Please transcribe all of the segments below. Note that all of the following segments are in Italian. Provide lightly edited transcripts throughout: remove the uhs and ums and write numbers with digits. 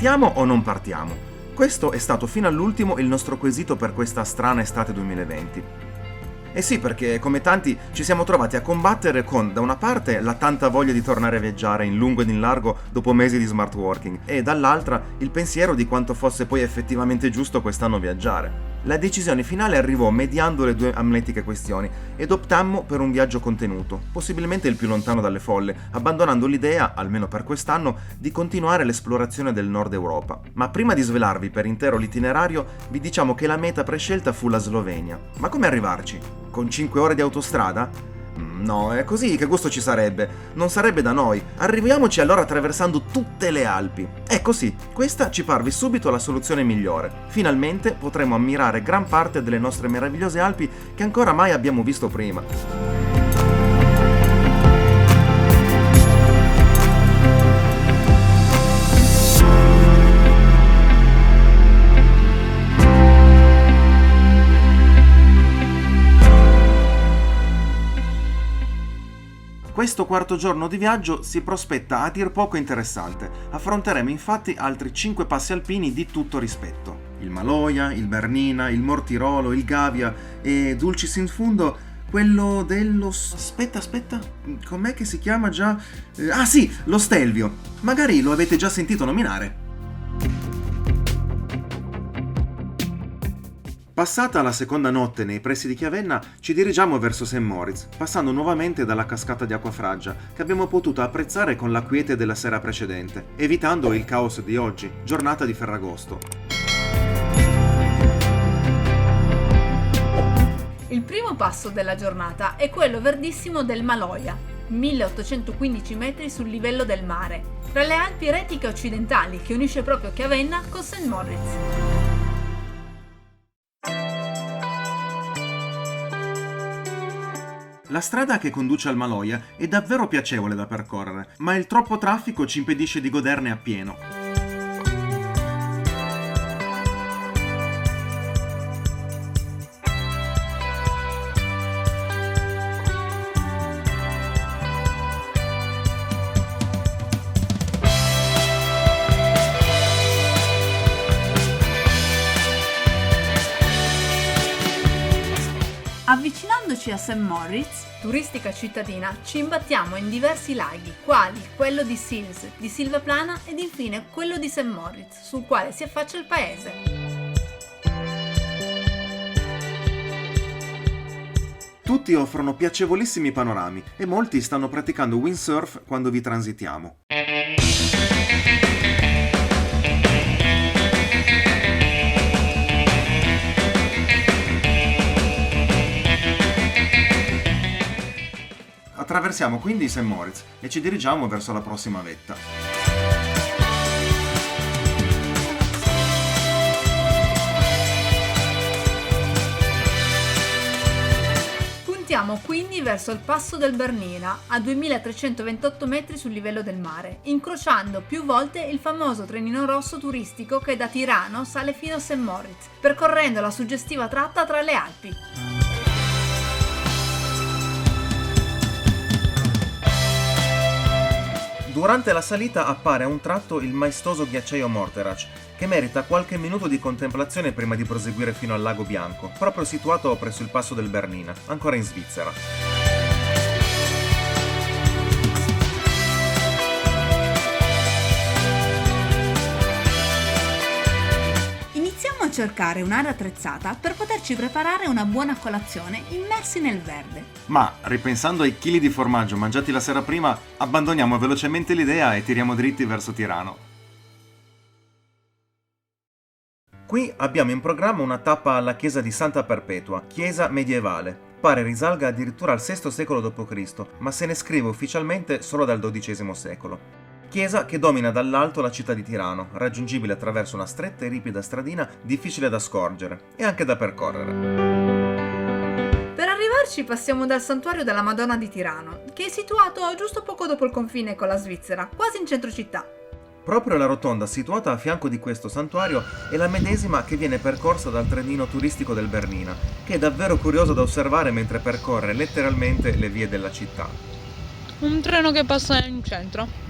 Partiamo o non partiamo? Questo è stato fino all'ultimo il nostro quesito per questa strana estate 2020. Eh sì, perché come tanti ci siamo trovati a combattere con, da una parte, la tanta voglia di tornare a viaggiare in lungo ed in largo dopo mesi di smart working e dall'altra il pensiero di quanto fosse poi effettivamente giusto quest'anno viaggiare. La decisione finale arrivò mediando le due amletiche questioni ed optammo per un viaggio contenuto, possibilmente il più lontano dalle folle, abbandonando l'idea, almeno per quest'anno, di continuare l'esplorazione del Nord Europa. Ma prima di svelarvi per intero l'itinerario, vi diciamo che la meta prescelta fu la Slovenia. Ma come arrivarci? Con 5 ore di autostrada? No, è così, che gusto ci sarebbe? Non sarebbe da noi. Arriviamoci allora attraversando tutte le Alpi. Ecco sì, questa ci parve subito la soluzione migliore. Finalmente potremo ammirare gran parte delle nostre meravigliose Alpi che ancora mai abbiamo visto prima. Questo quarto giorno di viaggio si prospetta a dir poco interessante. Affronteremo infatti altri 5 passi alpini di tutto rispetto. Il Maloja, il Bernina, il Mortirolo, il Gavia e dulcis in fundo quello dello... Aspetta, com'è che si chiama già? Ah sì, lo Stelvio. Magari lo avete già sentito nominare. Passata la seconda notte nei pressi di Chiavenna, ci dirigiamo verso St. Moritz, passando nuovamente dalla cascata di Acquafraggia, che abbiamo potuto apprezzare con la quiete della sera precedente, evitando il caos di oggi, giornata di Ferragosto. Il primo passo della giornata è quello verdissimo del Maloja, 1815 metri sul livello del mare, tra le Alpi Retiche occidentali che unisce proprio Chiavenna con St. Moritz. La strada che conduce al Maloja è davvero piacevole da percorrere, ma il troppo traffico ci impedisce di goderne appieno. Avvicinandoci a St. Moritz, turistica cittadina, ci imbattiamo in diversi laghi, quali quello di Sils, di Silvaplana ed infine quello di St. Moritz, sul quale si affaccia il paese. Tutti offrono piacevolissimi panorami e molti stanno praticando windsurf quando vi transitiamo. Attraversiamo quindi St. Moritz e ci dirigiamo verso la prossima vetta. Puntiamo quindi verso il passo del Bernina, a 2328 metri sul livello del mare, incrociando più volte il famoso trenino rosso turistico che da Tirano sale fino a St. Moritz, percorrendo la suggestiva tratta tra le Alpi. Durante la salita appare a un tratto il maestoso ghiacciaio Morteratsch, che merita qualche minuto di contemplazione prima di proseguire fino al Lago Bianco, proprio situato presso il passo del Bernina, ancora in Svizzera. Iniziamo a cercare un'area attrezzata per poterci preparare una buona colazione immersi nel verde. Ma, ripensando ai chili di formaggio mangiati la sera prima, abbandoniamo velocemente l'idea e tiriamo dritti verso Tirano. Qui abbiamo in programma una tappa alla chiesa di Santa Perpetua, chiesa medievale. Pare risalga addirittura al VI secolo d.C., ma se ne scrive ufficialmente solo dal XII secolo. Chiesa che domina dall'alto la città di Tirano, raggiungibile attraverso una stretta e ripida stradina difficile da scorgere e anche da percorrere. Per arrivarci passiamo dal santuario della Madonna di Tirano, che è situato giusto poco dopo il confine con la Svizzera, quasi in centro città. Proprio la rotonda situata a fianco di questo santuario è la medesima che viene percorsa dal trenino turistico del Bernina, che è davvero curioso da osservare mentre percorre letteralmente le vie della città. Un treno che passa in centro.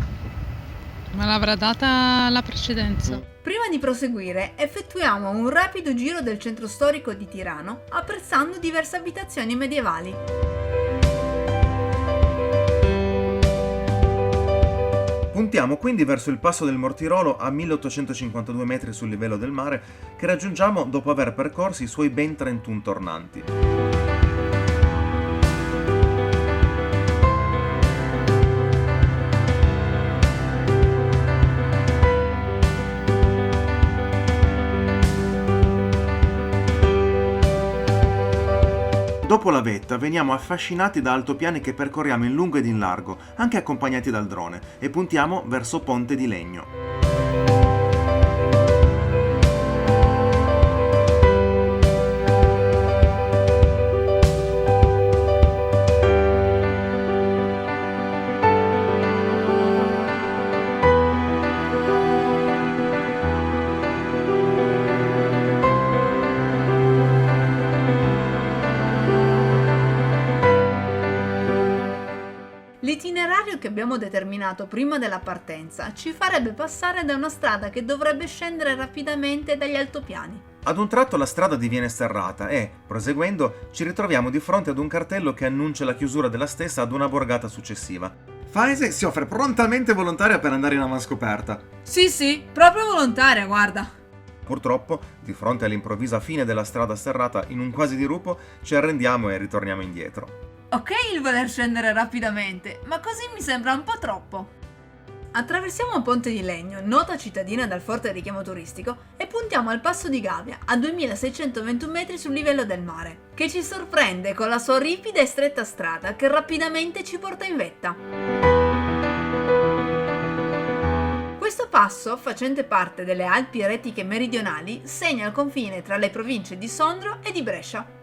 Ma l'avrà data la precedenza? Prima di proseguire, effettuiamo un rapido giro del centro storico di Tirano, apprezzando diverse abitazioni medievali. Puntiamo quindi verso il passo del Mortirolo a 1852 metri sul livello del mare, che raggiungiamo dopo aver percorso i suoi ben 31 tornanti. Dopo la vetta veniamo affascinati da altopiani che percorriamo in lungo ed in largo, anche accompagnati dal drone, e puntiamo verso Ponte di Legno. L'itinerario che abbiamo determinato prima della partenza ci farebbe passare da una strada che dovrebbe scendere rapidamente dagli altopiani. Ad un tratto la strada diviene sterrata e, proseguendo, ci ritroviamo di fronte ad un cartello che annuncia la chiusura della stessa ad una borgata successiva. Faese si offre prontamente volontaria per andare in avanscoperta. Sì, proprio volontaria, guarda. Purtroppo, di fronte all'improvvisa fine della strada sterrata in un quasi dirupo, ci arrendiamo e ritorniamo indietro. Ok il voler scendere rapidamente, ma così mi sembra un po' troppo. Attraversiamo Ponte di Legno, nota cittadina dal forte richiamo turistico, e puntiamo al passo di Gavia, a 2621 metri sul livello del mare, che ci sorprende con la sua ripida e stretta strada che rapidamente ci porta in vetta. Questo passo, facente parte delle Alpi Eretiche meridionali, segna il confine tra le province di Sondrio e di Brescia.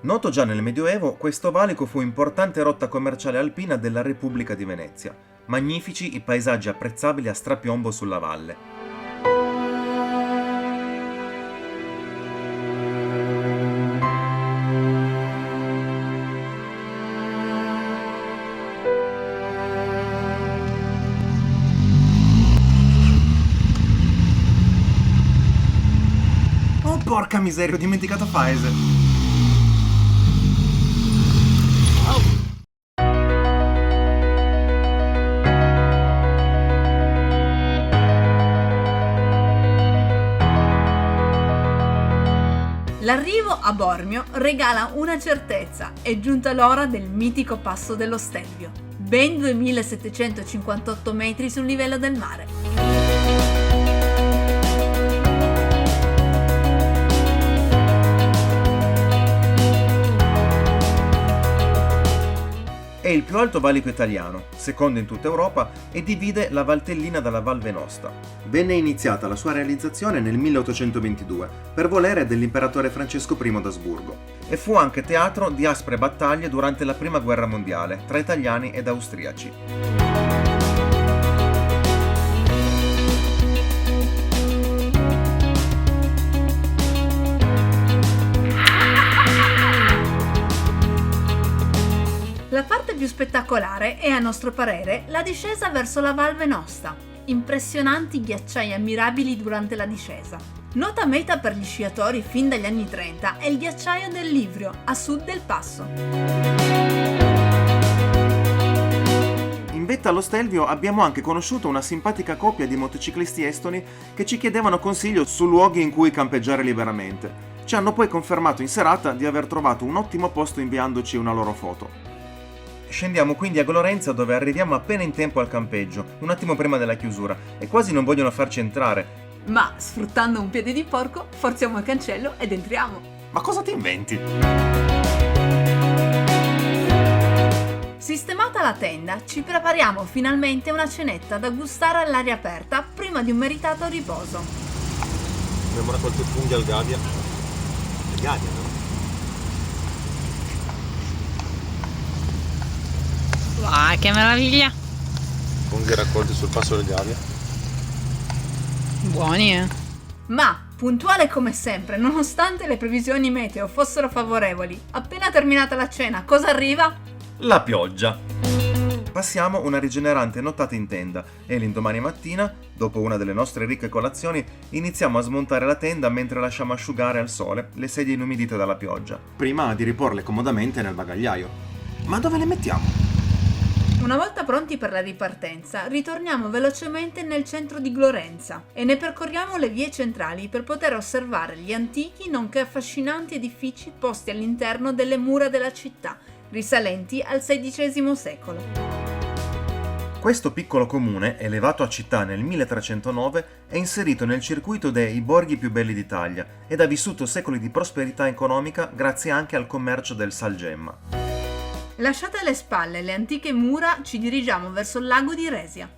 Noto già nel Medioevo, questo valico fu importante rotta commerciale alpina della Repubblica di Venezia. Magnifici i paesaggi apprezzabili a strapiombo sulla valle. Oh porca miseria, ho dimenticato Faese! L'arrivo a Bormio regala una certezza, è giunta l'ora del mitico passo dello Stelvio, ben 2758 metri sul livello del mare. È il più alto valico italiano, secondo in tutta Europa, e divide la Valtellina dalla Val Venosta. Venne iniziata la sua realizzazione nel 1822 per volere dell'imperatore Francesco I d'Asburgo e fu anche teatro di aspre battaglie durante la Prima Guerra Mondiale tra italiani ed austriaci. La parte più spettacolare è, a nostro parere, la discesa verso la Val Venosta. Impressionanti ghiacciai ammirabili durante la discesa. Nota meta per gli sciatori fin dagli anni 30 è il ghiacciaio del Livrio, a sud del passo. In vetta allo Stelvio abbiamo anche conosciuto una simpatica coppia di motociclisti estoni che ci chiedevano consiglio su luoghi in cui campeggiare liberamente. Ci hanno poi confermato in serata di aver trovato un ottimo posto inviandoci una loro foto. Scendiamo quindi a Glorenza, dove arriviamo appena in tempo al campeggio, un attimo prima della chiusura, e quasi non vogliono farci entrare. Ma, sfruttando un piede di porco, forziamo il cancello ed entriamo. Ma cosa ti inventi? Sistemata la tenda, ci prepariamo finalmente una cenetta da gustare all'aria aperta prima di un meritato riposo. Abbiamo raccolto funghi al Gavia. Al Gavia, no? Wow, che meraviglia! Funghi raccolti sul passo del Gavia. Buoni, eh? Ma, puntuale come sempre, nonostante le previsioni meteo fossero favorevoli, appena terminata la cena, cosa arriva? La pioggia. Passiamo una rigenerante nottata in tenda e l'indomani mattina, dopo una delle nostre ricche colazioni, iniziamo a smontare la tenda mentre lasciamo asciugare al sole le sedie inumidite dalla pioggia, prima di riporle comodamente nel bagagliaio. Ma dove le mettiamo? Una volta pronti per la ripartenza, ritorniamo velocemente nel centro di Glorenza e ne percorriamo le vie centrali per poter osservare gli antichi nonché affascinanti edifici posti all'interno delle mura della città, risalenti al XVI secolo. Questo piccolo comune, elevato a città nel 1309, è inserito nel circuito dei borghi più belli d'Italia ed ha vissuto secoli di prosperità economica grazie anche al commercio del salgemma. Lasciate alle spalle le antiche mura, ci dirigiamo verso il lago di Resia.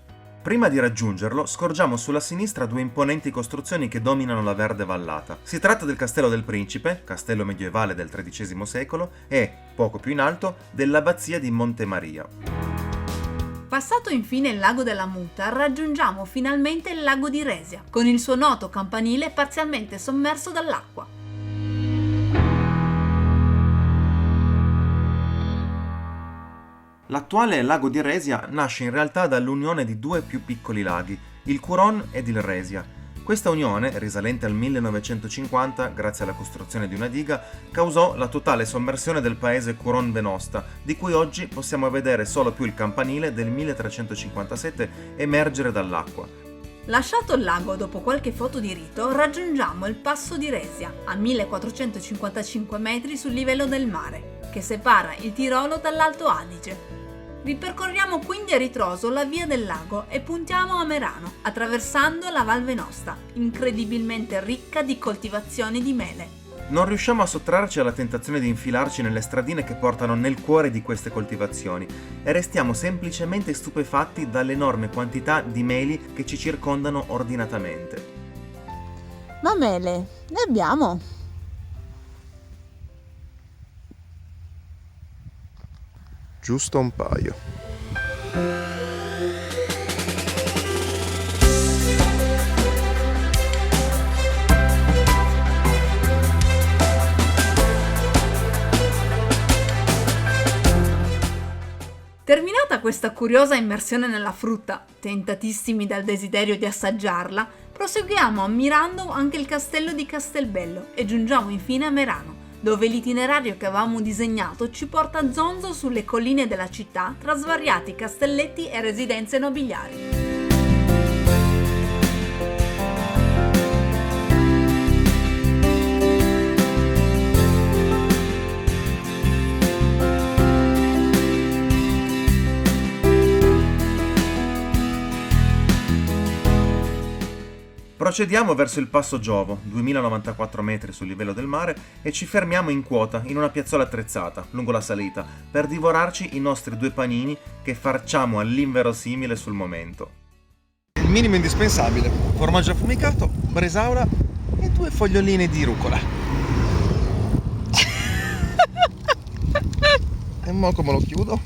Prima di raggiungerlo, scorgiamo sulla sinistra due imponenti costruzioni che dominano la verde vallata. Si tratta del Castello del Principe, castello medievale del XIII secolo, e, poco più in alto, dell'abbazia di Monte Maria. Passato infine il lago della Muta, raggiungiamo finalmente il lago di Resia, con il suo noto campanile parzialmente sommerso dall'acqua. L'attuale lago di Resia nasce in realtà dall'unione di due più piccoli laghi, il Curon ed il Resia. Questa unione, risalente al 1950 grazie alla costruzione di una diga, causò la totale sommersione del paese Curon Venosta, di cui oggi possiamo vedere solo più il campanile del 1357 emergere dall'acqua. Lasciato il lago dopo qualche foto di rito, raggiungiamo il passo di Resia, a 1455 metri sul livello del mare, che separa il Tirolo dall'Alto Adige. Ripercorriamo quindi a ritroso la via del lago e puntiamo a Merano, attraversando la Val Venosta, incredibilmente ricca di coltivazioni di mele. Non riusciamo a sottrarci alla tentazione di infilarci nelle stradine che portano nel cuore di queste coltivazioni e restiamo semplicemente stupefatti dall'enorme quantità di meli che ci circondano ordinatamente. Ma mele, ne abbiamo? Giusto un paio. Terminata questa curiosa immersione nella frutta, tentatissimi dal desiderio di assaggiarla, proseguiamo ammirando anche il castello di Castelbello e giungiamo infine a Merano, dove l'itinerario che avevamo disegnato ci porta a zonzo sulle colline della città tra svariati castelletti e residenze nobiliari. Procediamo verso il Passo Giovo, 2094 metri sul livello del mare, e ci fermiamo in quota in una piazzola attrezzata, lungo la salita, per divorarci i nostri due panini che farciamo all'inverosimile sul momento. Il minimo indispensabile: formaggio affumicato, bresaola e 2 foglioline di rucola. E mo come lo chiudo?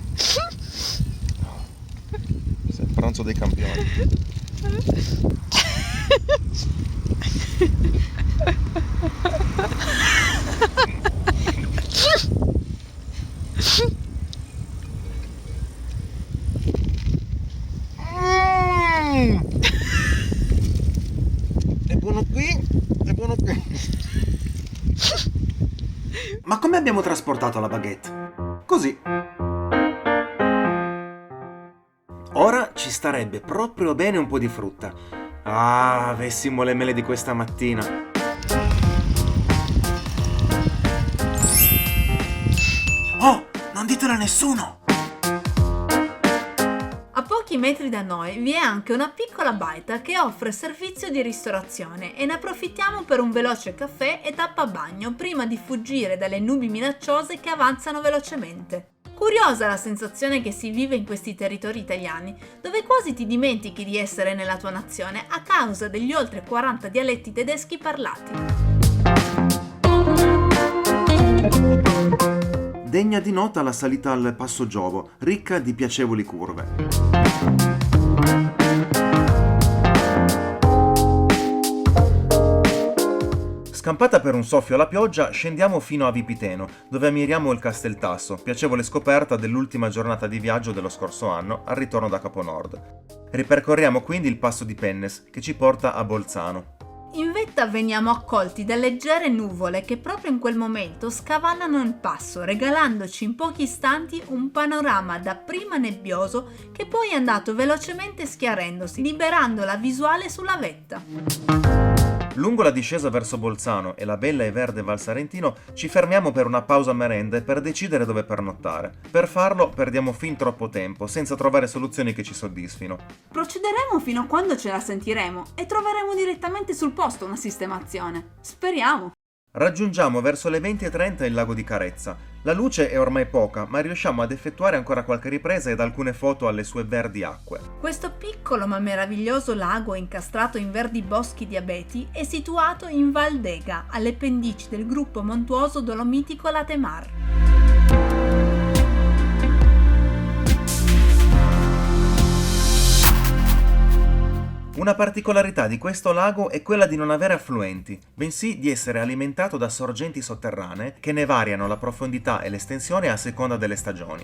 Questo è il pranzo dei campioni. È buono qui, è buono qui. Ma come abbiamo trasportato la baguette? Così. Ora ci starebbe proprio bene un po' di frutta. Ah, avessimo le mele di questa mattina. Oh, non ditelo a nessuno! A pochi metri da noi vi è anche una piccola baita che offre servizio di ristorazione e ne approfittiamo per un veloce caffè e tappa bagno prima di fuggire dalle nubi minacciose che avanzano velocemente. Curiosa la sensazione che si vive in questi territori italiani, dove quasi ti dimentichi di essere nella tua nazione a causa degli oltre 40 dialetti tedeschi parlati. Degna di nota la salita al Passo Giovo, ricca di piacevoli curve. Scampata per un soffio la pioggia, scendiamo fino a Vipiteno, dove ammiriamo il Casteltasso, piacevole scoperta dell'ultima giornata di viaggio dello scorso anno al ritorno da Caponord. Ripercorriamo quindi il passo di Pennes, che ci porta a Bolzano. In vetta veniamo accolti da leggere nuvole che proprio in quel momento scavallano il passo, regalandoci in pochi istanti un panorama dapprima nebbioso che poi è andato velocemente schiarendosi, liberando la visuale sulla vetta. Lungo la discesa verso Bolzano e la bella e verde Val Sarentino ci fermiamo per una pausa merenda e per decidere dove pernottare. Per farlo perdiamo fin troppo tempo, senza trovare soluzioni che ci soddisfino. Procederemo fino a quando ce la sentiremo e troveremo direttamente sul posto una sistemazione. Speriamo. Raggiungiamo verso le 20:30 il lago di Carezza. La luce è ormai poca, ma riusciamo ad effettuare ancora qualche ripresa ed alcune foto alle sue verdi acque. Questo piccolo ma meraviglioso lago incastrato in verdi boschi di abeti è situato in Val d'Ega, alle pendici del gruppo montuoso dolomitico Latemar. Una particolarità di questo lago è quella di non avere affluenti, bensì di essere alimentato da sorgenti sotterranee che ne variano la profondità e l'estensione a seconda delle stagioni.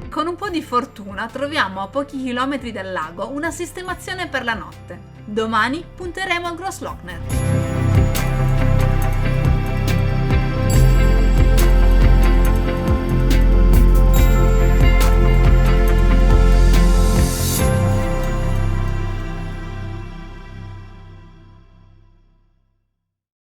Con un po' di fortuna troviamo a pochi chilometri dal lago una sistemazione per la notte. Domani punteremo a Grosslochner.